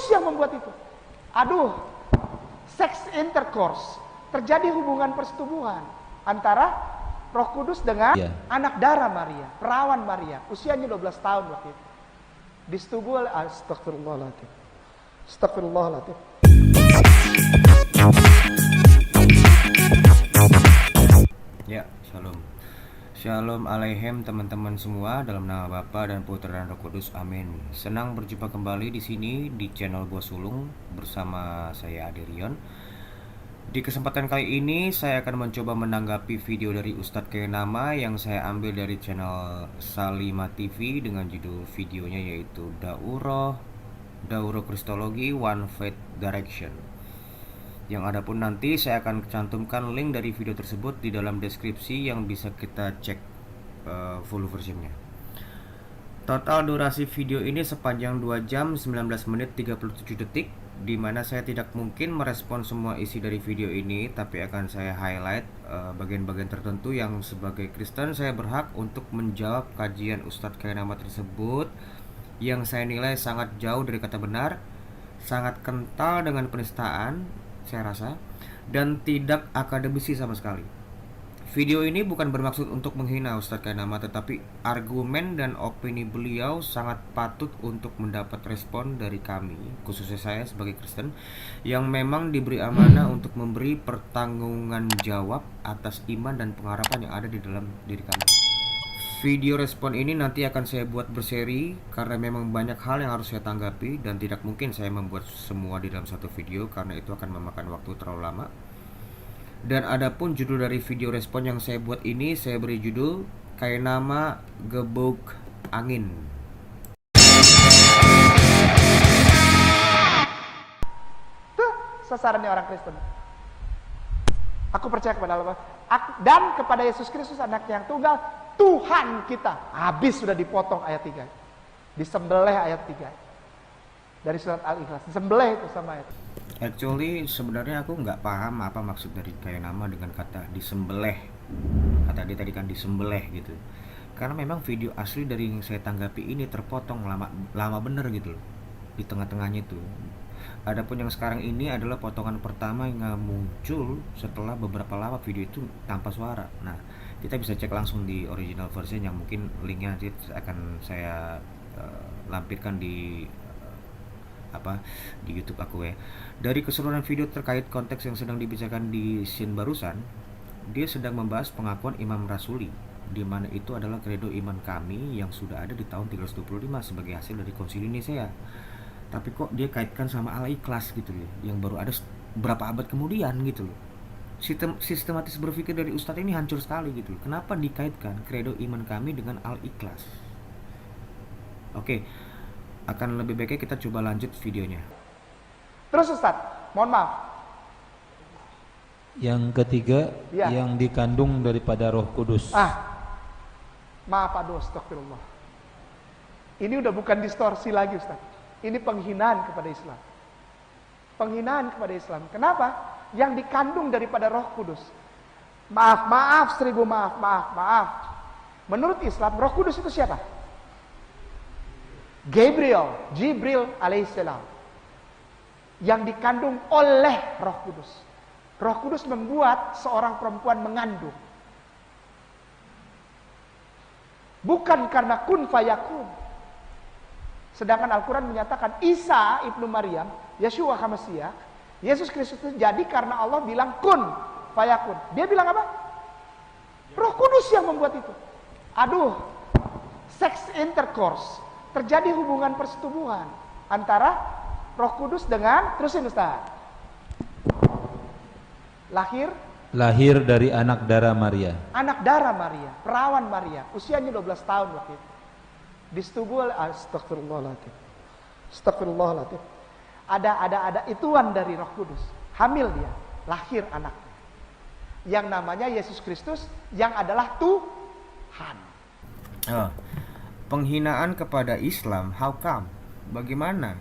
yang membuat itu. Aduh, seks intercourse, terjadi hubungan persetubuhan antara Roh Kudus dengan anak darah Maria, perawan Maria, usianya 12 tahun waktu itu. Disetubuhi oleh astagfirullahaladzim. Astagfirullahaladzim. Ya, shalom. Shalom aleichem teman-teman semua, dalam nama Bapa dan Putra dan Roh Kudus. Amin. Senang berjumpa kembali di sini di channel Gua Sulung bersama saya Aderion. Di kesempatan kali ini saya akan mencoba menanggapi video dari Ustadz Kainama yang saya ambil dari channel Salima TV dengan judul videonya yaitu Dauro Kristologi One Faith Direction. Yang ada pun nanti saya akan cantumkan link dari video tersebut di dalam deskripsi yang bisa kita cek full versionnya. Total durasi video ini sepanjang 2 jam 19 menit 37 detik, di mana saya tidak mungkin merespon semua isi dari video ini, tapi akan saya highlight bagian-bagian tertentu yang sebagai Kristen saya berhak untuk menjawab kajian Ustadz Kainama tersebut yang saya nilai sangat jauh dari kata benar, sangat kental dengan penistaan saya rasa, dan tidak akademisi sama sekali. Video ini bukan bermaksud untuk menghina Ustadz Kainama, tetapi argumen dan opini beliau sangat patut untuk mendapat respon dari kami, khususnya saya sebagai Kristen yang memang diberi amanah untuk memberi pertanggungjawaban jawab atas iman dan pengharapan yang ada di dalam diri kami. Video respon ini nanti akan saya buat berseri karena memang banyak hal yang harus saya tanggapi dan tidak mungkin saya membuat semua di dalam satu video karena itu akan memakan waktu terlalu lama. Dan adapun judul dari video respon yang saya buat ini, saya beri judul Kainama Gebuk Angin. Tuh sasarannya orang Kristen. Aku percaya kepada Allah dan kepada Yesus Kristus anaknya yang tunggal, Tuhan kita. Habis sudah dipotong ayat 3. Disembelih ayat 3. Dari surat Al-Ikhlas. Disembelih itu sama ayat. Actually sebenarnya aku nggak paham apa maksud dari Kainama dengan kata disembelih. Kata dia tadi kan disembelih gitu. Karena memang video asli dari yang saya tanggapi ini terpotong lama bener gitu loh. Di tengah-tengahnya itu. Adapun yang sekarang ini adalah potongan pertama yang muncul setelah beberapa lama video itu tanpa suara. Nah, kita bisa cek langsung di original version yang mungkin linknya nanti akan saya lampirkan di di YouTube aku ya. Dari keseluruhan video terkait konteks yang sedang dibicarakan di scene barusan, dia sedang membahas pengakuan Imam Rasuli, di mana itu adalah kredo iman kami yang sudah ada di tahun 325 sebagai hasil dari Konsili Nisea. Tapi kok dia kaitkan sama Al-Ikhlas gitu loh, yang baru ada berapa abad kemudian gitu loh. Sistematis berpikir dari Ustadz ini hancur sekali gitu loh. Kenapa dikaitkan kredo iman kami dengan Al-Ikhlas? Oke, akan lebih baiknya kita coba lanjut videonya. Terus Ustadz, mohon maaf. Yang ketiga, yang dikandung daripada Roh Kudus. Maaf, aduh, astagfirullah. Ini udah bukan distorsi lagi Ustadz. Ini penghinaan kepada Islam. Penghinaan kepada Islam. Kenapa? Yang dikandung daripada Roh Kudus. Maaf, 1000 maaf. Menurut Islam, Roh Kudus itu siapa? Jibril alaihissalam, yang dikandung oleh Roh Kudus. Roh Kudus membuat seorang perempuan mengandung, bukan karena kun fayakun. Sedangkan Al-Quran menyatakan Isa ibnu Maryam, Yeshua HaMashiach, Yesus Kristus itu jadi karena Allah bilang kun fayakun. Dia bilang apa? Roh Kudus yang membuat itu. Aduh, seks intercourse, terjadi hubungan persetubuhan antara Roh Kudus dengan, terusin Ustaz, lahir dari anak darah Maria. Anak darah Maria, perawan Maria, usianya 12 tahun waktu itu. Disetubuhi oleh astagfirullahaladzim. Ada ituan dari Roh Kudus. Hamil dia, lahir anaknya, yang namanya Yesus Kristus, yang adalah Tuhan. Penghinaan kepada Islam, how come? Bagaimana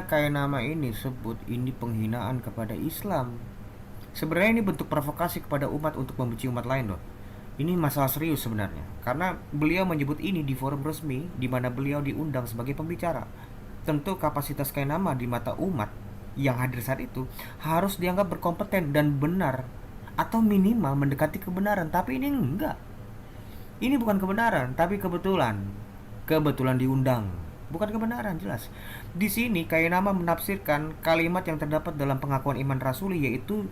Kainama ini sebut ini penghinaan kepada Islam? Sebenarnya ini bentuk provokasi kepada umat untuk membenci umat lain loh. Ini masalah serius sebenarnya, karena beliau menyebut ini di forum resmi di mana beliau diundang sebagai pembicara. tentu kapasitas Kainama di mata umat yang hadir saat itu harus dianggap berkompeten dan benar, atau minimal mendekati kebenaran. Tapi ini enggak. Ini bukan kebenaran, tapi kebetulan. Kebetulan diundang, bukan kebenaran, jelas. Di sini Kainama menafsirkan kalimat yang terdapat dalam pengakuan iman rasuli, yaitu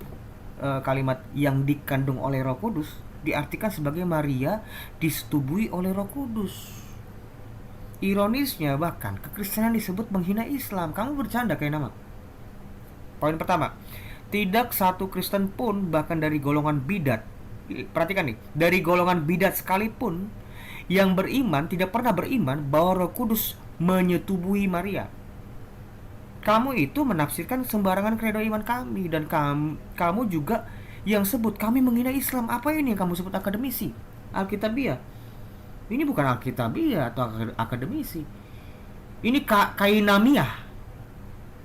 kalimat yang dikandung oleh Roh Kudus, diartikan sebagai Maria disetubui oleh Roh Kudus. Ironisnya bahkan kekristenan disebut menghina Islam. Kamu bercanda kayak nama. Poin pertama, tidak satu Kristen pun, bahkan dari golongan bidat, perhatikan nih, dari golongan bidat sekalipun yang beriman tidak pernah beriman bahwa Roh Kudus menyetubui Maria. Kamu itu menafsirkan sembarangan kredo iman kami, dan kamu juga yang sebut kami menghina Islam. Apa ini yang kamu sebut akademisi, Alkitabiah? Ini bukan Alkitabiah atau akademisi. Ini Kainamiah.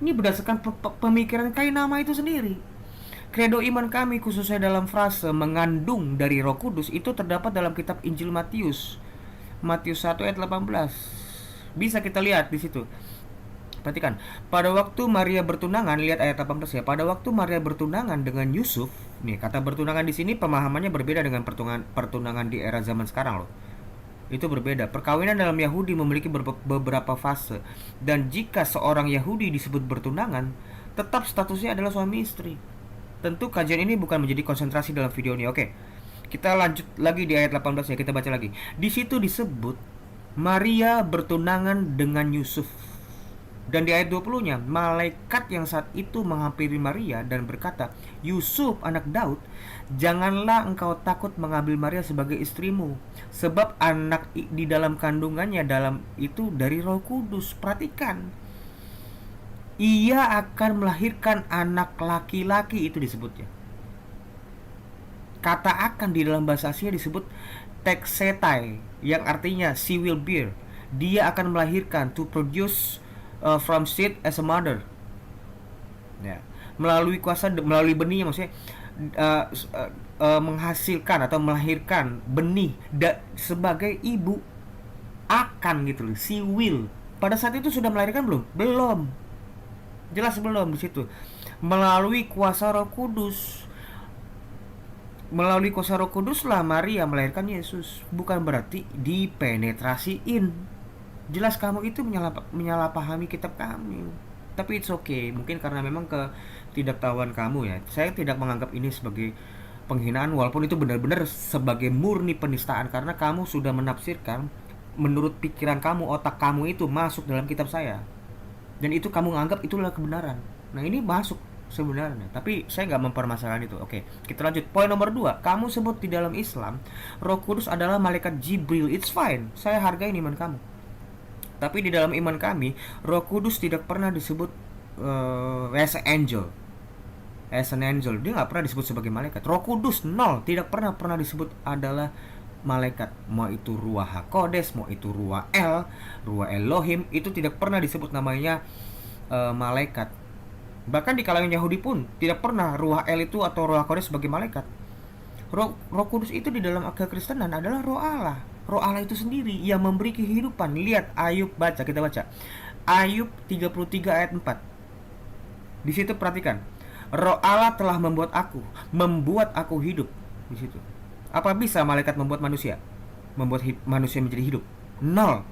Ini berdasarkan pemikiran Kainama itu sendiri. Kredo iman kami khususnya dalam frase mengandung dari Roh Kudus itu terdapat dalam kitab Injil Matius. Matius 1 ayat 18. Bisa kita lihat di situ. Perhatikan, pada waktu Maria bertunangan, lihat ayat 18 ya. Pada waktu Maria bertunangan dengan Yusuf, nih kata bertunangan di sini pemahamannya berbeda dengan pertunangan di era zaman sekarang loh. Itu berbeda. Perkawinan dalam Yahudi memiliki beberapa fase, dan jika seorang Yahudi disebut bertunangan, tetap statusnya adalah suami istri. Tentu kajian ini bukan menjadi konsentrasi dalam video ini. Oke, kita lanjut lagi di ayat 18 ya, kita baca lagi. Di situ disebut Maria bertunangan dengan Yusuf. Dan di ayat 20-nya, malaikat yang saat itu menghampiri Maria dan berkata, Yusuf anak Daud, janganlah engkau takut mengambil Maria sebagai istrimu, sebab anak di dalam kandungannya dalam itu dari Roh Kudus. Perhatikan, ia akan melahirkan anak laki-laki, itu disebutnya. Kata akan di dalam bahasa Asia disebut teksetai, yang artinya she will bear. Dia akan melahirkan, to produce from seed as a mother, ya, melalui kuasa, melalui benih, maksudnya menghasilkan atau melahirkan benih sebagai ibu, akan gitu loh, she will. Pada saat itu sudah melahirkan belum? Belum, jelas belum di situ. Melalui kuasa Roh Kudus, melalui kuasa Roh Kudus lah Maria melahirkan Yesus. Bukan berarti dipenetrasiin. Jelas kamu itu menyalahpahami kitab kami. Tapi it's okay. Mungkin karena memang ketidaktahuan kamu ya. Saya tidak menganggap ini sebagai penghinaan, walaupun itu benar-benar sebagai murni penistaan, karena kamu sudah menafsirkan menurut pikiran kamu, otak kamu itu masuk dalam kitab saya, dan itu kamu menganggap itulah kebenaran. Nah ini masuk sebenarnya, tapi saya nggak mempermasalahkan itu. Oke, kita lanjut. Poin nomor 2, kamu sebut di dalam Islam Roh Kudus adalah malaikat Jibril. It's fine, saya hargai iman kamu. Tapi di dalam iman kami, Roh Kudus tidak pernah disebut as an angel. As an angel, dia nggak pernah disebut sebagai malaikat. Roh Kudus nol, tidak pernah disebut adalah malaikat. Mau itu Ruach HaKodes, mau itu Ruach Elohim, itu tidak pernah disebut namanya malaikat. Bahkan di kalangan Yahudi pun tidak pernah Ruach El itu atau Ruach HaKodes sebagai malaikat. Roh Kudus itu di dalam kekristenan adalah Roh Allah. Roh Allah itu sendiri yang memberi kehidupan. Lihat Ayub, kita baca Ayub 33 ayat 4. Di situ perhatikan, Roh Allah telah membuat aku hidup. Di situ. Apa bisa malaikat membuat manusia? Membuat manusia menjadi hidup? Nol.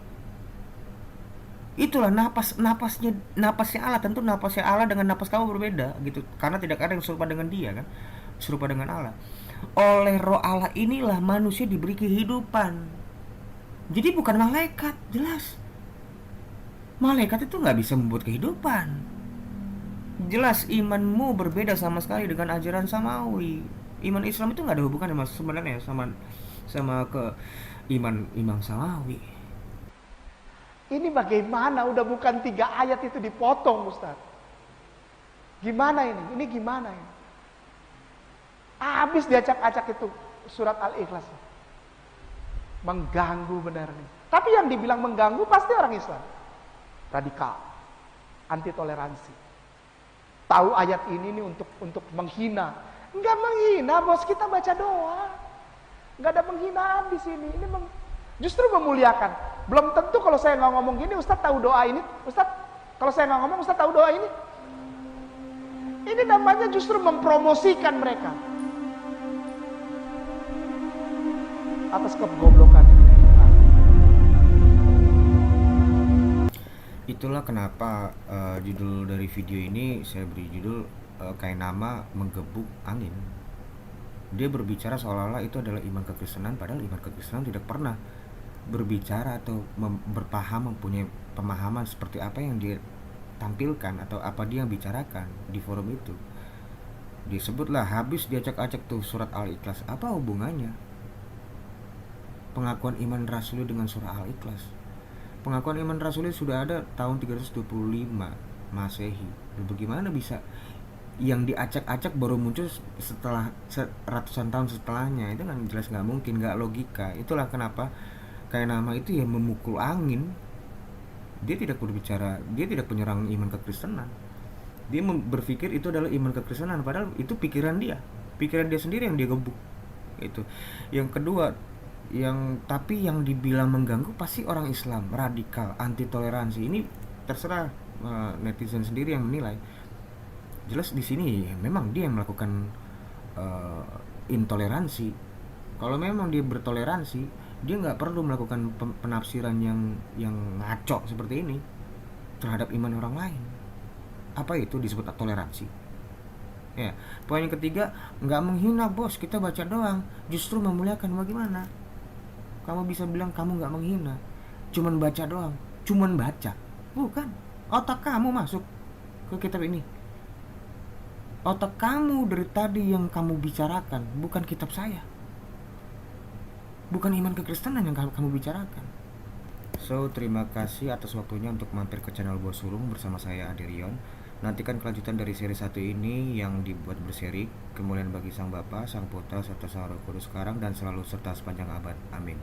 Itulah napasnya Allah. Tentu napasnya Allah dengan napas kamu berbeda gitu, karena tidak ada yang serupa dengan dia kan, serupa dengan Allah. Oleh Roh Allah inilah manusia diberi kehidupan. Jadi bukan malaikat, jelas. Malaikat itu nggak bisa membuat kehidupan. Jelas imanmu berbeda sama sekali dengan ajaran samawi. Iman Islam itu nggak ada hubungan sebenarnya sama ke iman samawi. Ini bagaimana? Udah bukan 3 ayat itu dipotong, Ustaz. Gimana ini? Ini gimana ini? Habis diacak-acak itu surat Al-Ikhlas. Mengganggu benar nih. Tapi yang dibilang mengganggu pasti orang Islam. Radikal. Anti toleransi. Tahu ayat ini nih untuk menghina. Enggak menghina, bos, kita baca doa. Enggak ada penghinaan di sini. Ini justru memuliakan. Belum tentu kalau saya nggak ngomong gini, Ustaz tahu doa ini. Ustaz Kalau saya nggak ngomong, Ustaz tahu doa ini? Ini namanya justru mempromosikan mereka atas kegoblokan. Itulah kenapa judul dari video ini saya beri judul kayak nama menggebuk angin. Dia berbicara seolah-olah itu adalah iman kekristenan, padahal iman kekristenan tidak pernah berbicara atau mempunyai pemahaman seperti apa yang dia tampilkan atau apa dia yang bicarakan di forum itu. Disebutlah habis diacak-acak tuh surat Al-Ikhlas. Apa hubungannya pengakuan iman rasuli dengan surah Al-Ikhlas? Pengakuan iman rasuli sudah ada tahun 325 Masehi. Bagaimana bisa yang diacak-acak baru muncul setelah ratusan tahun setelahnya? Itu kan jelas nggak mungkin, nggak logika. Itulah kenapa kayak nama itu ya memukul angin. Dia tidak berbicara, dia tidak penyerang iman kekristenan. Dia berpikir itu adalah iman kekristenan, padahal itu pikiran dia sendiri yang dia gebuk. Itu. Yang kedua, tapi yang dibilang mengganggu pasti orang Islam radikal, anti toleransi. Ini terserah netizen sendiri yang menilai. Jelas di sini memang dia yang melakukan intoleransi. Kalau memang dia bertoleransi, dia nggak perlu melakukan penafsiran yang ngaco seperti ini terhadap iman orang lain. Apa itu disebut toleransi? Ya, poin yang ketiga, nggak menghina bos, kita baca doang, justru memuliakan. Bagaimana kamu bisa bilang kamu nggak menghina? Cuman baca doang, cuman baca. Bukan, otak kamu masuk ke kitab ini. Otak kamu dari tadi yang kamu bicarakan, bukan kitab saya. Bukan iman kekristenan yang kamu bicarakan. So, terima kasih atas waktunya untuk mampir ke channel Bos Sulung bersama saya Aderion. Nantikan kelanjutan dari seri 1 ini yang dibuat berseri. Kemuliaan bagi Sang Bapa, Sang Putra, serta Sang Roh Kudus sekarang dan selalu serta sepanjang abad. Amin.